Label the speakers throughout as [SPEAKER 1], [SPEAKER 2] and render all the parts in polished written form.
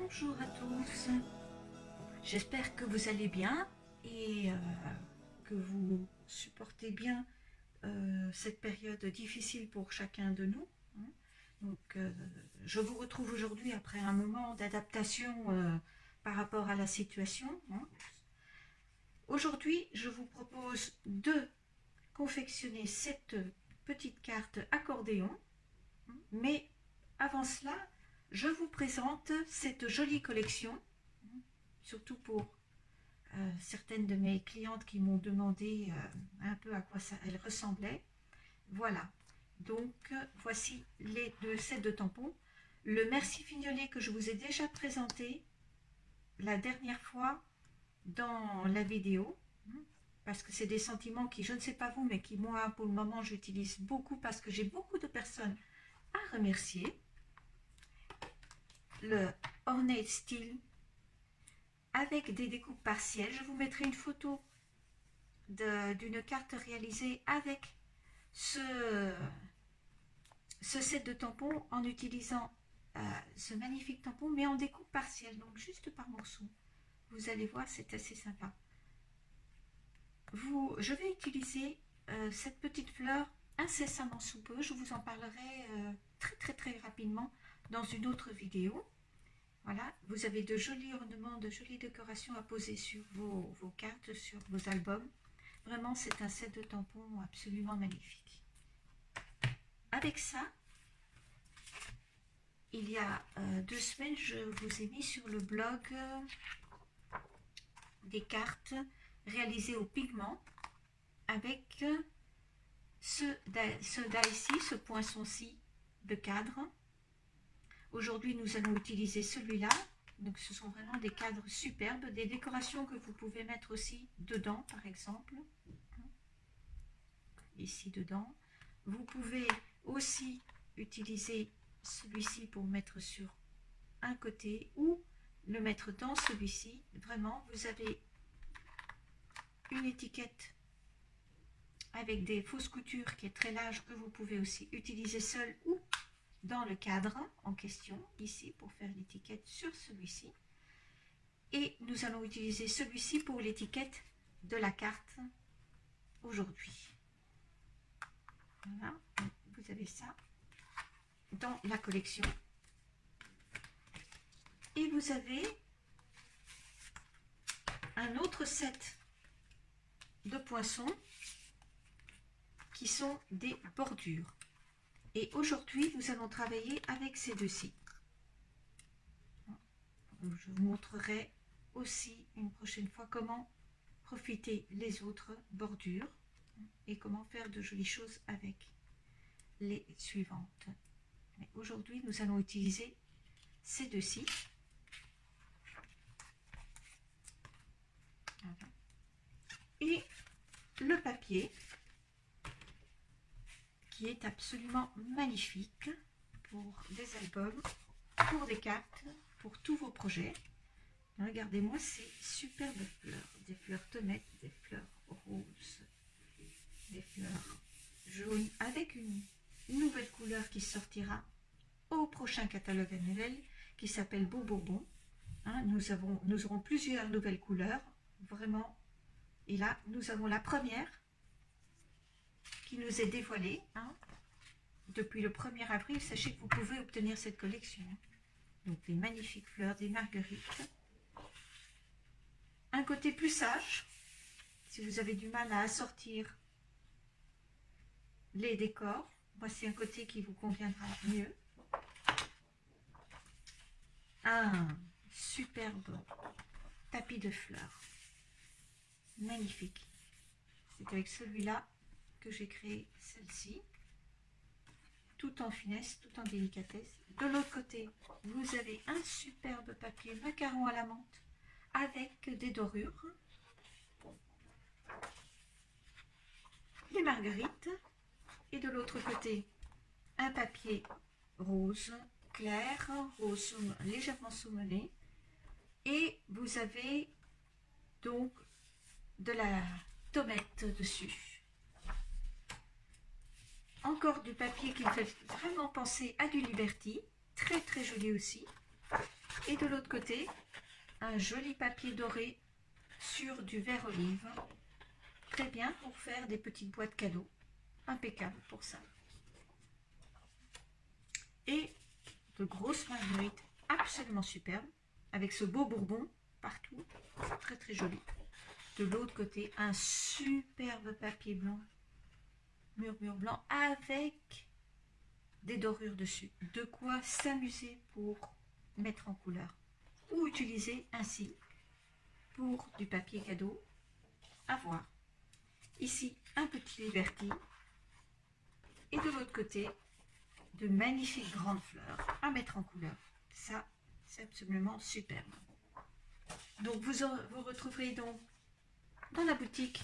[SPEAKER 1] Bonjour à tous, j'espère que vous allez bien et que vous supportez bien cette période difficile pour chacun de nous. Donc, je vous retrouve aujourd'hui après un moment d'adaptation par rapport à la situation. Aujourd'hui, je vous propose de confectionner cette petite carte accordéon, mais avant cela, je vous présente cette jolie collection, surtout pour certaines de mes clientes qui m'ont demandé un peu à quoi elle ressemblait. Voilà, donc voici les deux sets de tampons. Le Merci Fignolet que je vous ai déjà présenté la dernière fois dans la vidéo, parce que c'est des sentiments qui, je ne sais pas vous, mais qui moi pour le moment j'utilise beaucoup parce que j'ai beaucoup de personnes à remercier. Le Ornate Steel avec des découpes partielles. Je vous mettrai une photo d'une carte réalisée avec ce set de tampons en utilisant ce magnifique tampon, mais en découpe partielle, donc juste par morceaux. Vous allez voir, c'est assez sympa. Je vais utiliser cette petite fleur incessamment sous peu. Je vous en parlerai très rapidement dans une autre vidéo. Voilà, vous avez de jolis ornements, de jolies décorations à poser sur vos cartes, sur vos albums. Vraiment, c'est un set de tampons absolument magnifique. Avec ça, il y a 2 semaines, je vous ai mis sur le blog des cartes réalisées au pigment avec ce die-ci, ce poinçon-ci de cadre. Aujourd'hui, nous allons utiliser celui-là. Donc, ce sont vraiment des cadres superbes, des décorations que vous pouvez mettre aussi dedans, par exemple. Ici, dedans. Vous pouvez aussi utiliser celui-ci pour mettre sur un côté ou le mettre dans celui-ci. Vraiment, vous avez une étiquette avec des fausses coutures qui est très large que vous pouvez aussi utiliser seul ou dans le cadre en question, ici, pour faire l'étiquette sur celui-ci. Et nous allons utiliser celui-ci pour l'étiquette de la carte aujourd'hui. Voilà, vous avez ça dans la collection. Et vous avez un autre set de poinçons qui sont des bordures. Et aujourd'hui, nous allons travailler avec ces deux-ci. Je vous montrerai aussi une prochaine fois comment profiter les autres bordures et comment faire de jolies choses avec les suivantes. Mais aujourd'hui, nous allons utiliser ces deux-ci. Et le papier qui est absolument magnifique pour des albums, pour des cartes, pour tous vos projets. Regardez-moi ces superbes fleurs, des fleurs tonettes, des fleurs roses, des fleurs jaunes, avec une nouvelle couleur qui sortira au prochain catalogue annuel qui s'appelle Beau Bourbon. Nous aurons plusieurs nouvelles couleurs, vraiment. Et là, nous avons la première qui nous est dévoilée. Depuis le 1er avril, sachez que vous pouvez obtenir cette collection. Donc, des magnifiques fleurs, des marguerites. Un côté plus sage, si vous avez du mal à assortir les décors. Voici un côté qui vous conviendra mieux. Un superbe tapis de fleurs. Magnifique. C'est avec celui-là que j'ai créé celle-ci. Tout en finesse, tout en délicatesse. De l'autre côté, vous avez un superbe papier macaron à la menthe avec des dorures. Des marguerites. Et de l'autre côté, un papier rose clair, rose légèrement saumonné. Et vous avez donc de la tomate dessus. Encore du papier qui me fait vraiment penser à du Liberty, très joli aussi. Et de l'autre côté, un joli papier doré sur du verre olive. Très bien pour faire des petites boîtes cadeaux. Impeccable pour ça. Et de grosses marguerites absolument superbes, avec ce beau bourbon partout. Très très joli. De l'autre côté, un superbe papier blanc, murmure blanc, avec des dorures dessus. De quoi s'amuser pour mettre en couleur. Ou utiliser ainsi pour du papier cadeau à voir. Ici, un petit Liberty. Et de l'autre côté, de magnifiques grandes fleurs à mettre en couleur. Ça, c'est absolument superbe. Donc, vous retrouverez donc dans la boutique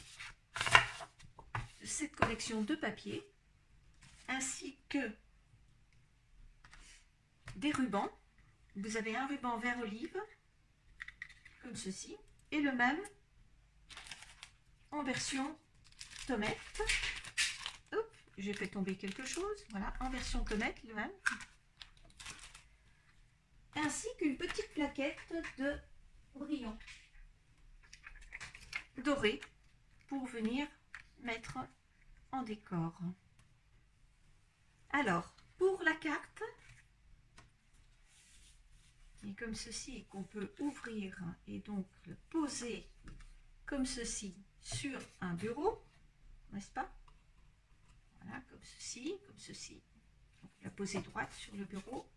[SPEAKER 1] cette collection de papier, ainsi que des rubans. Vous avez un ruban vert olive, comme ceci, et le même en version tomate. Hop, j'ai fait tomber quelque chose. Voilà, en version tomate, le même. Ainsi qu'une petite plaquette de brillant doré pour venir mettre en décor. Alors, pour la carte, qui est comme ceci et qu'on peut ouvrir et donc le poser comme ceci sur un bureau, n'est-ce pas? Voilà, comme ceci, comme ceci. Donc, la poser droite sur le bureau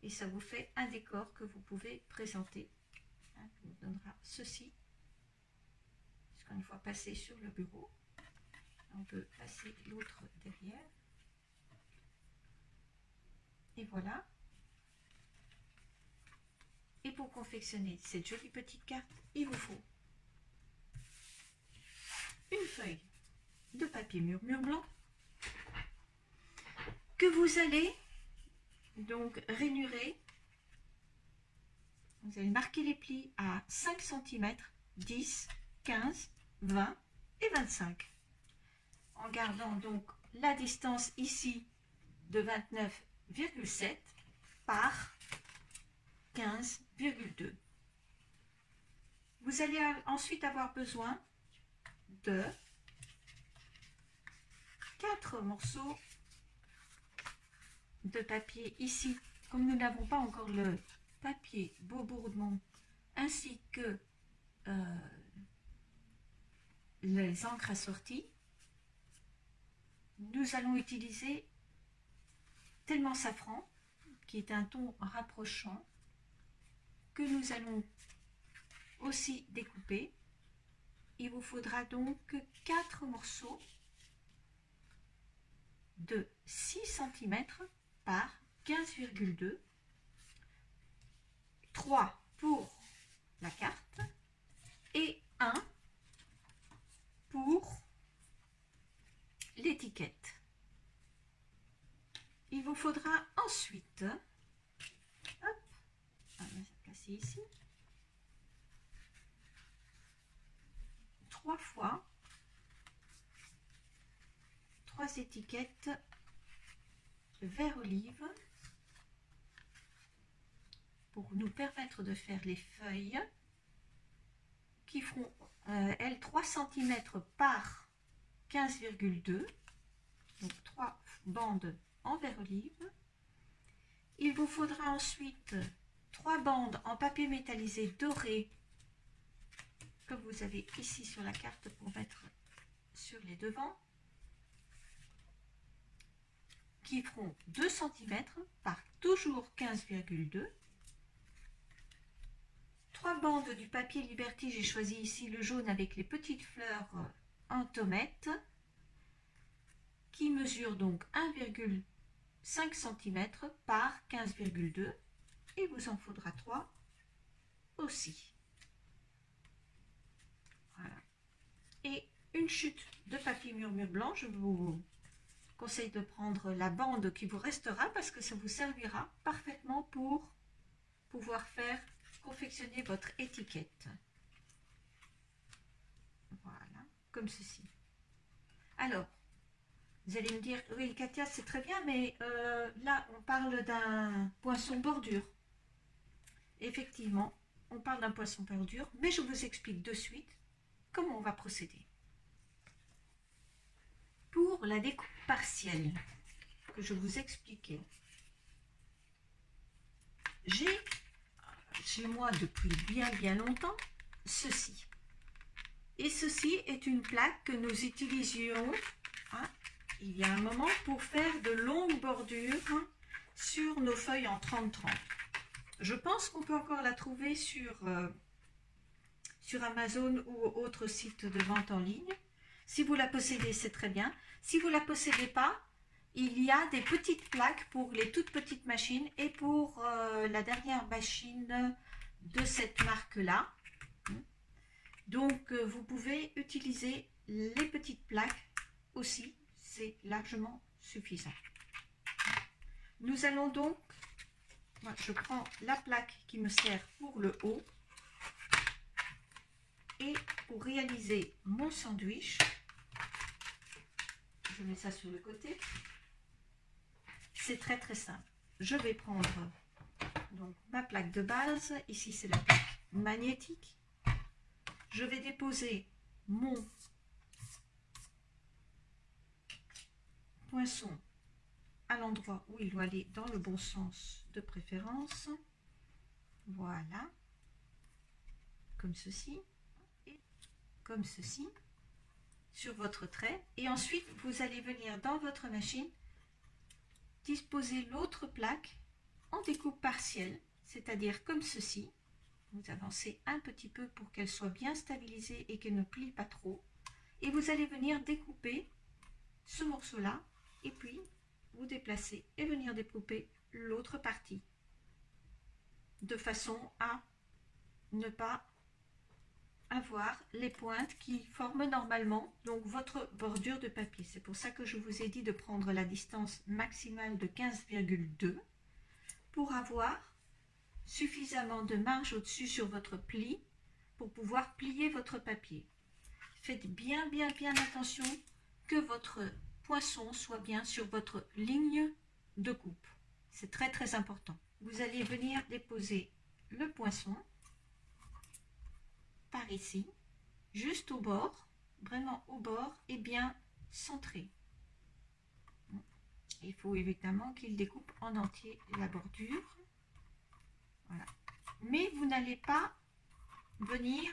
[SPEAKER 1] et ça vous fait un décor que vous pouvez présenter. Hein, qui vous donnera ceci. Une fois passé sur le bureau, on peut passer l'autre derrière. Et voilà. Et pour confectionner cette jolie petite carte, il vous faut une feuille de papier murmure blanc que vous allez donc rainurer. Vous allez marquer les plis à 5 cm, 10, 15, 20 et 25. En gardant donc la distance ici de 29,7 par 15,2. Vous allez ensuite avoir besoin de 4 morceaux de papier ici. Comme nous n'avons pas encore le papier beau bourbon ainsi que les encres assorties, nous allons utiliser Tellement Safran, qui est un ton rapprochant, que nous allons aussi découper. Il vous faudra donc 4 morceaux de 6 cm par 15,2, 3 pour la carte et 1 pour l'étiquette. Il vous faudra ensuite, hop, on va placer ici, 3 fois 3 étiquettes vert olive pour nous permettre de faire les feuilles qui feront elles 3 cm par 15,2, donc 3 bandes en vert olive. Il vous faudra ensuite 3 bandes en papier métallisé doré que vous avez ici sur la carte pour mettre sur les devants, qui feront 2 cm par toujours 15,2. 3 bandes du papier Liberty, j'ai choisi ici le jaune avec les petites fleurs en tomate, qui mesure donc 1,5 cm par 15,2, et vous en faudra 3 aussi. Voilà. Et une chute de papier murmure blanc. Je vous conseille de prendre la bande qui vous restera parce que ça vous servira parfaitement pour pouvoir confectionner votre étiquette. Voilà, comme ceci. Alors, vous allez me dire, oui Katia, c'est très bien, mais là on parle d'un poinçon bordure. effectivement, on parle d'un poisson bordure, mais je vous explique de suite comment on va procéder. Pour la découpe partielle que je vous expliquais, j'ai chez moi depuis bien longtemps ceci. Et ceci est une plaque que nous utilisions il y a un moment pour faire de longues bordures sur nos feuilles en 30-30. Je pense qu'on peut encore la trouver sur Amazon ou autres sites de vente en ligne. Si vous la possédez, c'est très bien. Si vous ne la possédez pas, il y a des petites plaques pour les toutes petites machines et pour la dernière machine de cette marque-là. Donc, vous pouvez utiliser les petites plaques aussi. C'est largement suffisant. Nous allons donc, moi je prends la plaque qui me sert pour le haut et pour réaliser mon sandwich, je mets ça sur le côté. C'est très simple. Je vais prendre donc ma plaque de base, ici c'est la plaque magnétique. Je vais déposer mon poinçon à l'endroit où il doit aller dans le bon sens de préférence. Voilà, comme ceci et comme ceci sur votre trait. Et ensuite, vous allez venir dans votre machine disposer l'autre plaque en découpe partielle, c'est-à-dire comme ceci. Vous avancez un petit peu pour qu'elle soit bien stabilisée et qu'elle ne plie pas trop. Et vous allez venir découper ce morceau-là et puis vous déplacer et venir découper l'autre partie de façon à ne pas avoir les pointes qui forment normalement donc votre bordure de papier. C'est pour ça que je vous ai dit de prendre la distance maximale de 15,2 pour avoir suffisamment de marge au-dessus sur votre pli pour pouvoir plier votre papier. Faites bien attention que votre poinçon soit bien sur votre ligne de coupe. C'est très important. Vous allez venir déposer le poinçon par ici, juste au bord, vraiment au bord et bien centré. Il faut évidemment qu'il découpe en entier la bordure. Voilà. Mais vous n'allez pas venir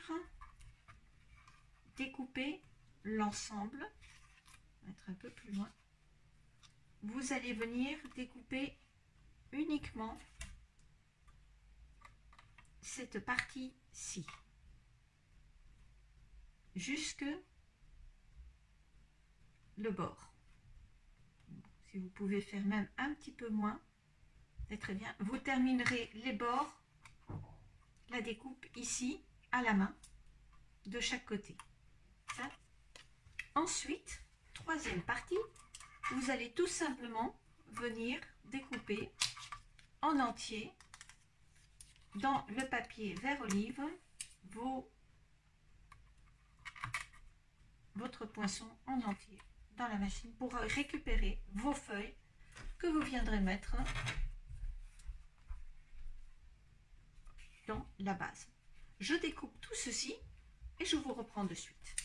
[SPEAKER 1] découper l'ensemble. Mettre un peu plus loin. Vous allez venir découper uniquement cette partie-ci. Jusque le bord. Si vous pouvez faire même un petit peu moins, c'est très bien. Vous terminerez les bords, la découpe ici à la main de chaque côté. Ça. Ensuite, troisième partie, vous allez tout simplement venir découper en entier dans le papier vert olive votre poinçon en entier dans la machine pour récupérer vos feuilles que vous viendrez mettre dans la base. Je découpe tout ceci et je vous reprends de suite.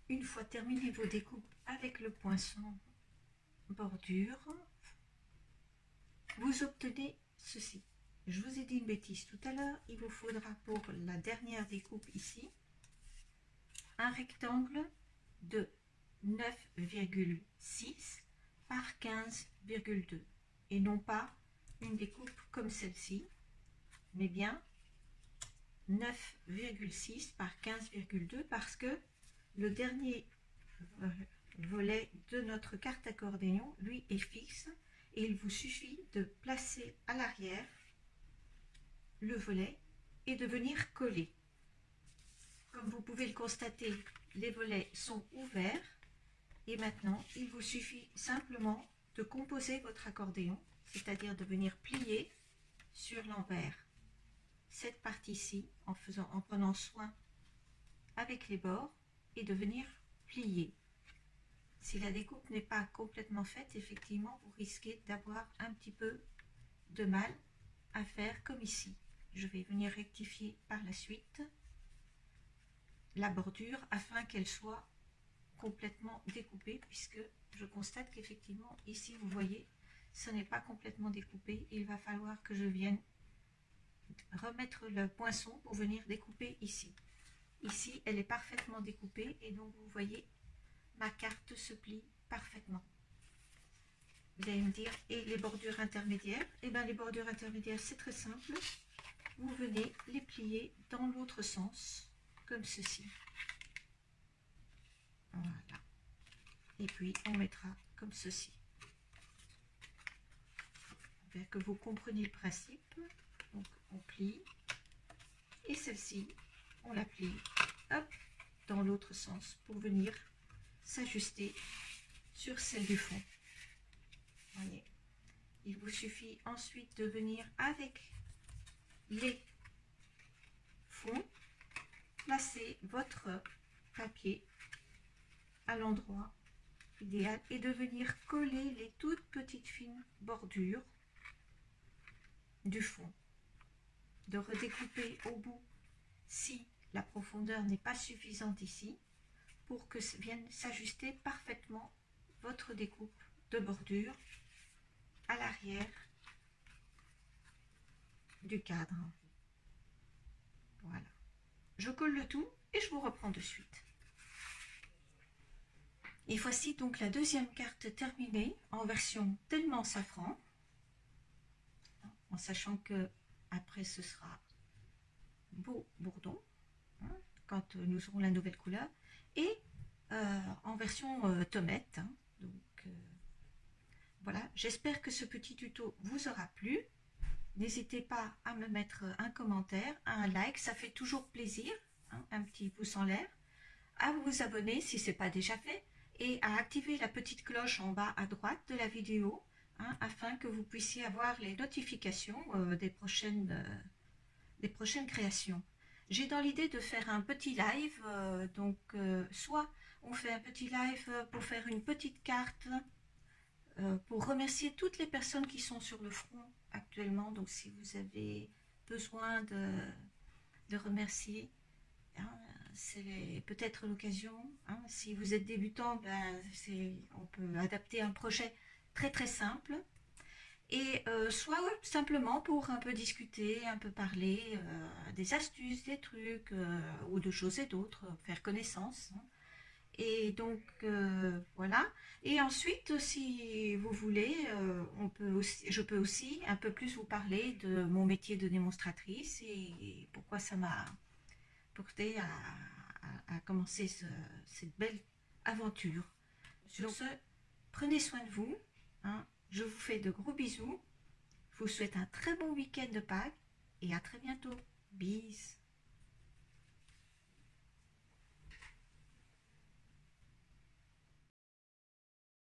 [SPEAKER 1] Une fois terminé vos découpes avec le poinçon bordure, vous obtenez ceci. Je vous ai dit une bêtise tout à l'heure, il vous faudra pour la dernière découpe ici un rectangle de 9,6 par 15,2 et non pas une découpe comme celle-ci, mais bien 9,6 par 15,2 parce que le dernier volet de notre carte accordéon, lui, est fixe et il vous suffit de placer à l'arrière le volet et de venir coller. Comme vous pouvez le constater, les volets sont ouverts et maintenant il vous suffit simplement de composer votre accordéon, c'est-à-dire de venir plier sur l'envers cette partie-ci en prenant soin avec les bords et de venir plier. Si la découpe n'est pas complètement faite, effectivement, vous risquez d'avoir un petit peu de mal à faire comme ici. Je vais venir rectifier par la suite la bordure afin qu'elle soit complètement découpée, puisque je constate qu'effectivement ici vous voyez ce n'est pas complètement découpé. Il va falloir que je vienne remettre le poinçon pour venir découper ici. Ici elle est parfaitement découpée et donc vous voyez ma carte se plie parfaitement. Vous allez me dire, et les bordures intermédiaires? Et bien les bordures intermédiaires c'est très simple, vous venez les plier dans l'autre sens comme ceci. Voilà. Et puis on mettra comme ceci. Bien que vous compreniez le principe, donc on plie, et celle-ci, on la plie, hop, dans l'autre sens pour venir s'ajuster sur celle du fond. Voyez. Il vous suffit ensuite de venir avec les fonds, placer votre papier à l'endroit idéal et de venir coller les toutes petites fines bordures du fond, de redécouper au bout si la profondeur n'est pas suffisante ici pour que vienne s'ajuster parfaitement votre découpe de bordure à l'arrière du cadre. Voilà, je colle le tout et je vous reprends de suite. Et voici donc la deuxième carte terminée en version tellement safran, en sachant que après ce sera beau bourdon, hein, quand nous aurons la nouvelle couleur, et en version tomate. Hein, donc voilà, j'espère que ce petit tuto vous aura plu. N'hésitez pas à me mettre un commentaire, un like, ça fait toujours plaisir, hein, un petit pouce en l'air, à vous abonner si ce n'est pas déjà fait, et à activer la petite cloche en bas à droite de la vidéo, hein, afin que vous puissiez avoir les notifications des prochaines créations. J'ai dans l'idée de faire un petit live, soit on fait un petit live pour faire une petite carte, pour remercier toutes les personnes qui sont sur le front actuellement, donc si vous avez besoin de remercier, hein, c'est peut-être l'occasion, hein, si vous êtes débutant, ben, on peut adapter un projet très très simple, et soit simplement pour un peu discuter, un peu parler des astuces, des trucs, ou de choses et d'autres, faire connaissance, hein. Et donc voilà, et ensuite si vous voulez, je peux aussi un peu plus vous parler de mon métier de démonstratrice et pourquoi ça m'a porté à commencer cette belle aventure. Sur ce, prenez soin de vous, hein, je vous fais de gros bisous, je vous souhaite un très bon week-end de Pâques et à très bientôt. Bis.